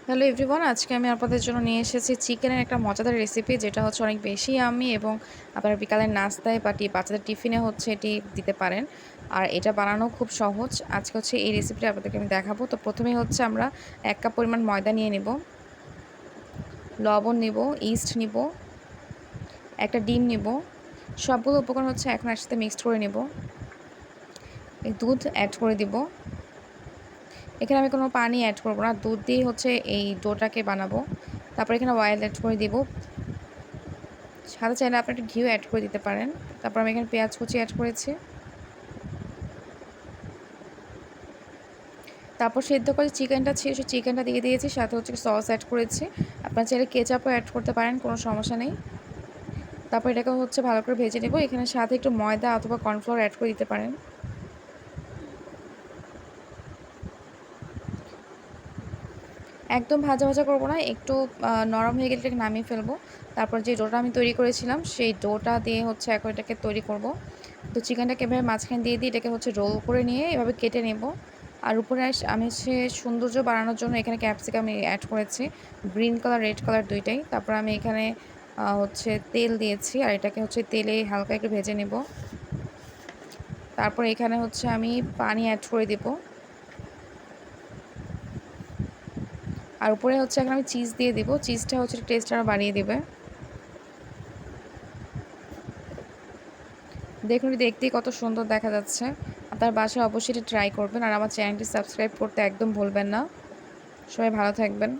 Hello everyone, আজকে আমি আপনাদের জন্য নিয়ে এসেছি চিকেনের একটা মজাদার রেসিপি, যেটা হচ্ছে অনেক বেশি আমি এবং আপনার বিকালের নাস্তায় বা বাচ্চাদের টিফিনে হচ্ছে এটি দিতে পারেন। আর এটা বানানো খুব সহজ। আজকে হচ্ছে এই রেসিপিটা আপনাদেরকে আমি দেখাবো। তো প্রথমেই হচ্ছে আমরা 1 কাপ পরিমাণ ময়দা নিয়ে নেব, লবণ নেব, ইস্ট নিব, একটা ডিম নেব। সবগুলো উপকরণ হচ্ছে এখন একসাথে মিক্সড করে নেব। এই দুধ অ্যাড করে দিব। এখানে আমি কোনো পানি অ্যাড করব না, দুধ দিয়ে হচ্ছে এই ডোটাকে বানাবো। তারপর এখানে অয়েল অ্যাড করে দিব। সাথে চাইলে আপনি একটু ঘিও অ্যাড করে দিতে পারেন। তারপর আমি এখানে পেঁয়াজ কুচি অ্যাড করেছি। তারপর সেদ্ধ করে চিকেনটা ছিল, সেই চিকেনটা দিয়ে দিয়েছি, সাথে হচ্ছে সস অ্যাড করেছি। আপনার চাইলে কেচাপও অ্যাড করতে পারেন, কোনো সমস্যা নেই। তারপর এটাকে হচ্ছে ভালো করে ভেজে নেব। এখানে সাথে একটু ময়দা অথবা কর্নফ্লাওয়ার অ্যাড করে দিতে পারেন। একদম ভাজা ভাজা করব না, একটু নরম হয়ে গেলে এটাকে নামিয়ে ফেলবো। তারপর যে ডোটা আমি তৈরি করেছিলাম সেই ডোটা দিয়ে হচ্ছে এখন এটাকে তৈরি করব। তো চিকেনটাকে এভাবে মাঝখানে দিয়ে এটাকে হচ্ছে রোল করে নিয়ে এভাবে কেটে নেব। আর উপরে আমি হচ্ছে সৌন্দর্য বাড়ানোর জন্য এখানে ক্যাপসিকাম অ্যাড করেছি, গ্রিন কালার রেড কালার দুইটাই। তারপর আমি এখানে হচ্ছে তেল দিয়েছি, আর এটাকে হচ্ছে তেলে হালকা একটু ভেজে নেব। তারপর এখানে হচ্ছে আমি পানি অ্যাড করে দেবো। আর উপরে হচ্ছে এখন আমি চিজ দিয়ে দিব। চিজটা হচ্ছে টেস্ট আরও বাড়িয়ে দেবে। দেখুন, দেখতেই কত সুন্দর দেখা যাচ্ছে। আপনার বাসায় অবশ্যই এটা ট্রাই করবেন, আর আমার চ্যানেলটি সাবস্ক্রাইব করতে একদম ভুলবেন না। সবাই ভালো থাকবেন।